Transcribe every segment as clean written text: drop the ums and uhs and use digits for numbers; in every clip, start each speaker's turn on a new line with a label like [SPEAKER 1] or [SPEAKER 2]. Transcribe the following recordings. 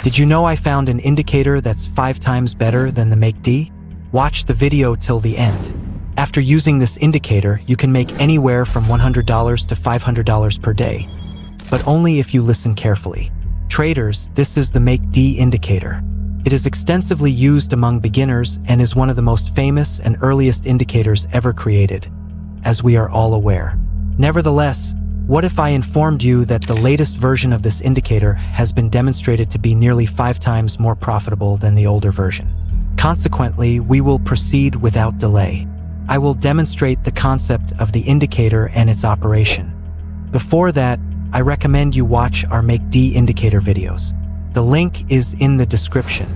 [SPEAKER 1] Did you know I found an indicator that's 5 times better than the MACD? Watch the video till the end. After using this indicator, you can make anywhere from $100 to $500 per day, but only if you listen carefully. Traders, this is the MACD indicator. It is extensively used among beginners and is one of the most famous and earliest indicators ever created, as we are all aware. Nevertheless, what if I informed you that the latest version of this indicator has been demonstrated to be nearly 5 times more profitable than the older version? Consequently, we will proceed without delay. I will demonstrate the concept of the indicator and its operation. Before that, I recommend you watch our MACD indicator videos. The link is in the description.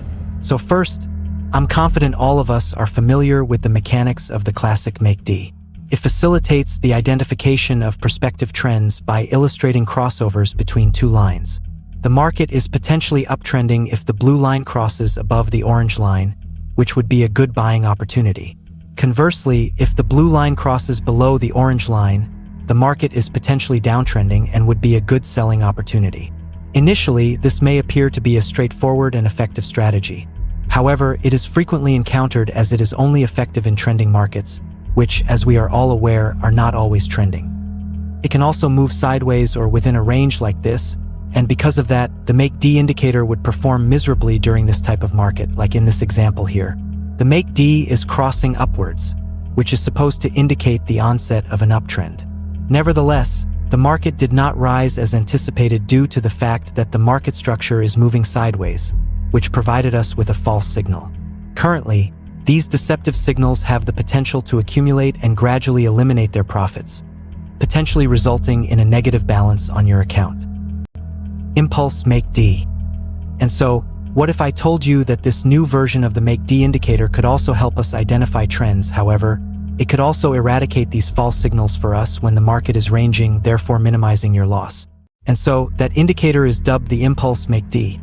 [SPEAKER 1] So first, I'm confident all of us are familiar with the mechanics of the classic MACD. It facilitates the identification of prospective trends by illustrating crossovers between two lines. The market is potentially uptrending if the blue line crosses above the orange line, which would be a good buying opportunity. Conversely, if the blue line crosses below the orange line, the market is potentially downtrending and would be a good selling opportunity. Initially, this may appear to be a straightforward and effective strategy. However, it is frequently encountered as it is only effective in trending markets, which, as we are all aware, are not always trending. It can also move sideways or within a range like this, and because of that, the MACD indicator would perform miserably during this type of market, like in this example here. The MACD is crossing upwards, which is supposed to indicate the onset of an uptrend. Nevertheless, the market did not rise as anticipated due to the fact that the market structure is moving sideways, which provided us with a false signal. Currently, these deceptive signals have the potential to accumulate and gradually eliminate their profits, potentially resulting in a negative balance on your account. Impulse MACD. And so, what if I told you that this new version of the MACD indicator could also help us identify trends? However, it could also eradicate these false signals for us when the market is ranging, therefore minimizing your loss. And so, that indicator is dubbed the Impulse MACD.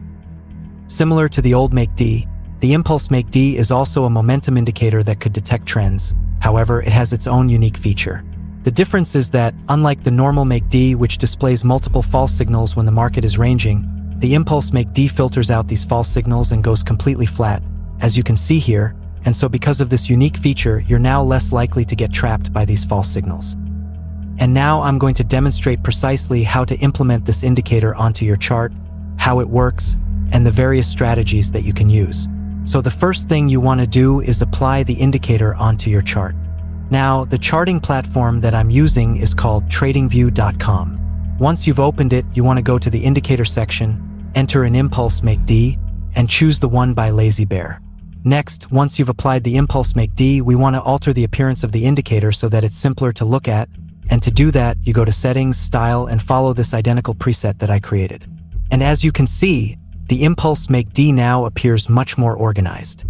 [SPEAKER 1] Similar to the old MACD, the Impulse MACD is also a momentum indicator that could detect trends. However, it has its own unique feature. The difference is that, unlike the normal MACD, which displays multiple false signals when the market is ranging, the Impulse MACD filters out these false signals and goes completely flat, as you can see here, and so because of this unique feature, you're now less likely to get trapped by these false signals. And now I'm going to demonstrate precisely how to implement this indicator onto your chart, how it works, and the various strategies that you can use. So the first thing you want to do is apply the indicator onto your chart. Now, the charting platform that I'm using is called tradingview.com. Once you've opened it, you want to go to the indicator section, enter an Impulse MACD, and choose the one by Lazy Bear. Next, once you've applied the Impulse MACD, we want to alter the appearance of the indicator so that it's simpler to look at, and to do that, you go to Settings, Style, and follow this identical preset that I created. And as you can see, the Impulse MACD now appears much more organized.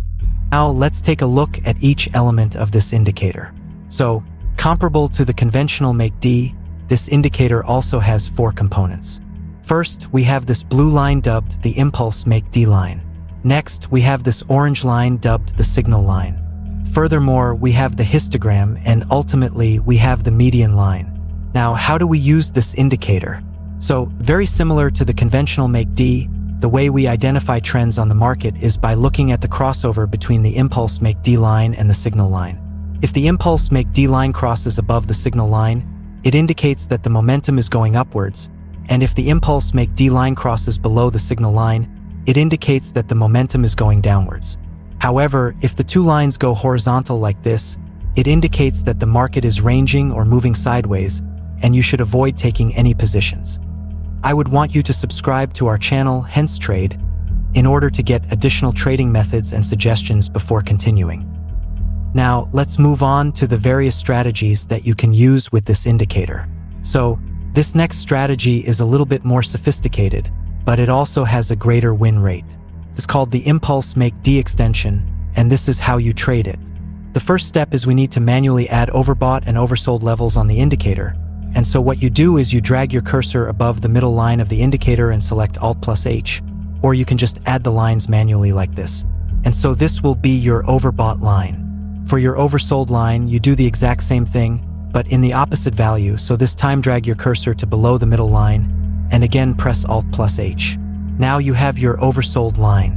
[SPEAKER 1] Now let's take a look at each element of this indicator. So, comparable to the conventional MACD, this indicator also has 4 components. First, we have this blue line dubbed the Impulse MACD line. Next, we have this orange line dubbed the signal line. Furthermore, we have the histogram, and ultimately, we have the median line. Now, how do we use this indicator? So, very similar to the conventional MACD, the way we identify trends on the market is by looking at the crossover between the Impulse MACD line and the signal line. If the Impulse MACD line crosses above the signal line, it indicates that the momentum is going upwards, and if the Impulse MACD line crosses below the signal line, it indicates that the momentum is going downwards. However, if the two lines go horizontal like this, it indicates that the market is ranging or moving sideways, and you should avoid taking any positions. I would want you to subscribe to our channel, Hence Trade, in order to get additional trading methods and suggestions before continuing. Now, let's move on to the various strategies that you can use with this indicator. So, this next strategy is a little bit more sophisticated, but it also has a greater win rate. It's called the Impulse MACD extension, and this is how you trade it. The first step is we need to manually add overbought and oversold levels on the indicator. And so what you do is you drag your cursor above the middle line of the indicator and select Alt+H, or you can just add the lines manually like this. And so this will be your overbought line. For your oversold line, you do the exact same thing, but in the opposite value, so this time drag your cursor to below the middle line, and again press Alt+H. Now you have your oversold line.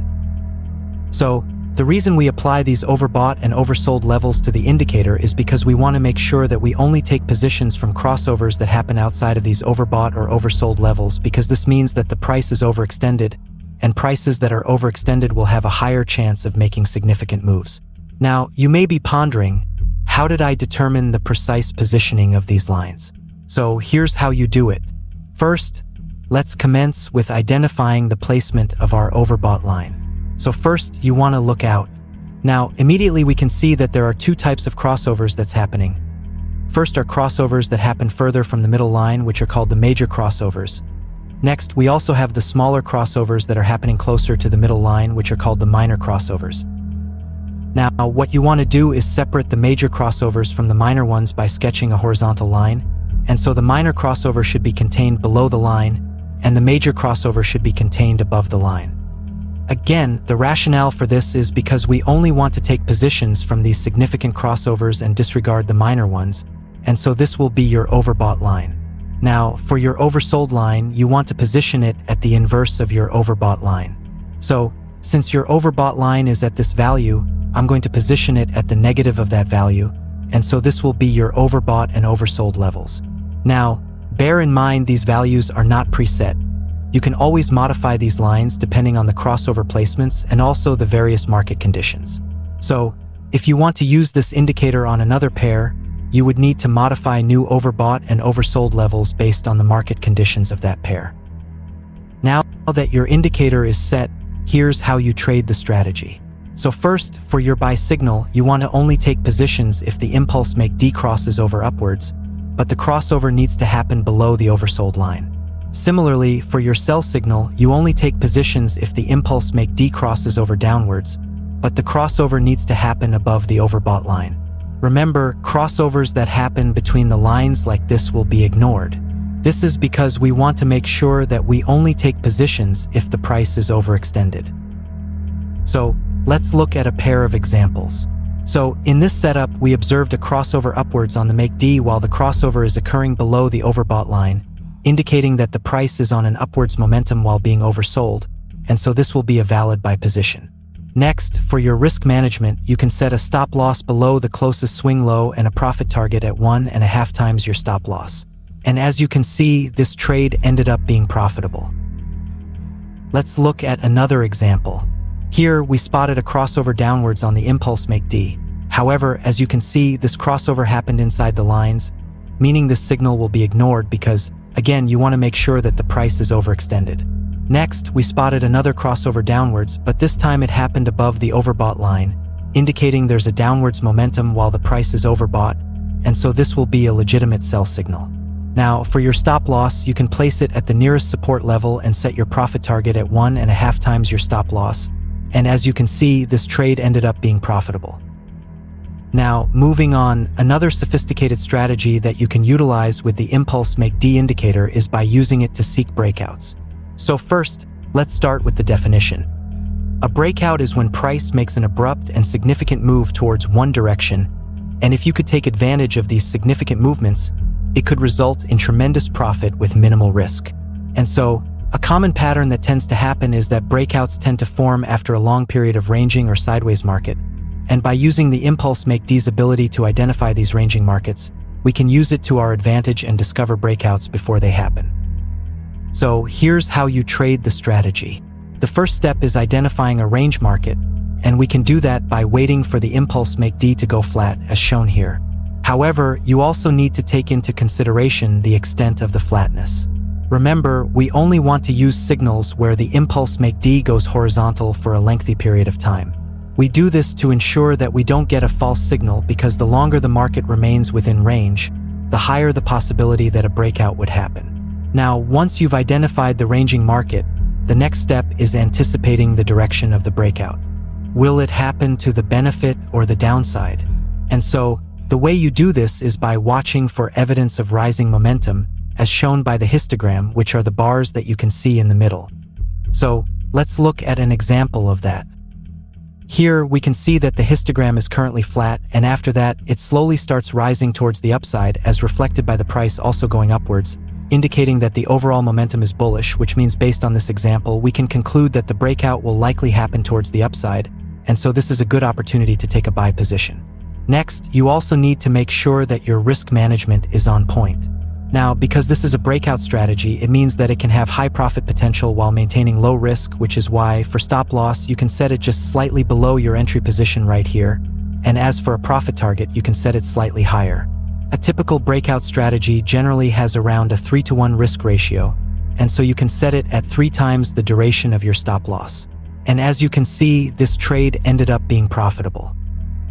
[SPEAKER 1] So, the reason we apply these overbought and oversold levels to the indicator is because we want to make sure that we only take positions from crossovers that happen outside of these overbought or oversold levels, because this means that the price is overextended, and prices that are overextended will have a higher chance of making significant moves. Now, you may be pondering, how did I determine the precise positioning of these lines? So here's how you do it. First, let's commence with identifying the placement of our overbought line. So first, you want to look out. Now, immediately we can see that there are two types of crossovers that's happening. First are crossovers that happen further from the middle line, which are called the major crossovers. Next, we also have the smaller crossovers that are happening closer to the middle line, which are called the minor crossovers. Now, what you want to do is separate the major crossovers from the minor ones by sketching a horizontal line, and so the minor crossover should be contained below the line, and the major crossover should be contained above the line. Again, the rationale for this is because we only want to take positions from these significant crossovers and disregard the minor ones, and so this will be your overbought line. Now, for your oversold line, you want to position it at the inverse of your overbought line. So, since your overbought line is at this value, I'm going to position it at the negative of that value, and so this will be your overbought and oversold levels. Now, bear in mind these values are not preset. You can always modify these lines depending on the crossover placements and also the various market conditions. So, if you want to use this indicator on another pair, you would need to modify new overbought and oversold levels based on the market conditions of that pair. Now that your indicator is set, here's how you trade the strategy. So first, for your buy signal, you want to only take positions if the impulse MACD crosses over upwards, but the crossover needs to happen below the oversold line. Similarly, for your sell signal, you only take positions if the impulse MACD crosses over downwards, but the crossover needs to happen above the overbought line. Remember, crossovers that happen between the lines like this will be ignored. This is because we want to make sure that we only take positions if the price is overextended. So, let's look at a pair of examples. So, in this setup, we observed a crossover upwards on the MACD while the crossover is occurring below the overbought line, indicating that the price is on an upwards momentum while being oversold, and so this will be a valid buy position. Next, for your risk management, you can set a stop loss below the closest swing low and a profit target at 1.5 times your stop loss. And as you can see, this trade ended up being profitable. Let's look at another example. Here, we spotted a crossover downwards on the impulse MACD. However, as you can see, this crossover happened inside the lines, meaning this signal will be ignored because, again, you want to make sure that the price is overextended. Next, we spotted another crossover downwards, but this time it happened above the overbought line, indicating there's a downwards momentum while the price is overbought, and so this will be a legitimate sell signal. Now, for your stop loss, you can place it at the nearest support level and set your profit target at 1.5 times your stop loss, and as you can see, this trade ended up being profitable. Now, moving on, another sophisticated strategy that you can utilize with the impulse MACD indicator is by using it to seek breakouts. So first, let's start with the definition. A breakout is when price makes an abrupt and significant move towards one direction, and if you could take advantage of these significant movements, it could result in tremendous profit with minimal risk. And so, a common pattern that tends to happen is that breakouts tend to form after a long period of ranging or sideways market, and by using the impulse MACD's ability to identify these ranging markets, we can use it to our advantage and discover breakouts before they happen. So here's how you trade the strategy. The first step is identifying a range market, and we can do that by waiting for the impulse MACD to go flat, as shown here. However, you also need to take into consideration the extent of the flatness. Remember, we only want to use signals where the impulse MACD goes horizontal for a lengthy period of time. We do this to ensure that we don't get a false signal, because the longer the market remains within range, the higher the possibility that a breakout would happen. Now, once you've identified the ranging market, the next step is anticipating the direction of the breakout. Will it happen to the benefit or the downside? And so, the way you do this is by watching for evidence of rising momentum, as shown by the histogram, which are the bars that you can see in the middle. So, let's look at an example of that. Here, we can see that the histogram is currently flat, and after that, it slowly starts rising towards the upside as reflected by the price also going upwards, indicating that the overall momentum is bullish, which means based on this example, we can conclude that the breakout will likely happen towards the upside, and so this is a good opportunity to take a buy position. Next, you also need to make sure that your risk management is on point. Now, because this is a breakout strategy, it means that it can have high profit potential while maintaining low risk, which is why, for stop loss, you can set it just slightly below your entry position right here, and as for a profit target, you can set it slightly higher. A typical breakout strategy generally has around a 3-to-1 risk ratio, and so you can set it at 3 times the duration of your stop loss. And as you can see, this trade ended up being profitable.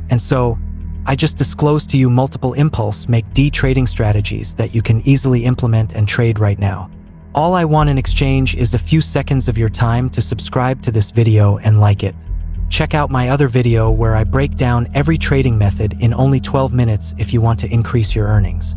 [SPEAKER 1] And so, I just disclosed to you multiple impulse MACD trading strategies that you can easily implement and trade right now. All I want in exchange is a few seconds of your time to subscribe to this video and like it. Check out my other video where I break down every trading method in only 12 minutes if you want to increase your earnings.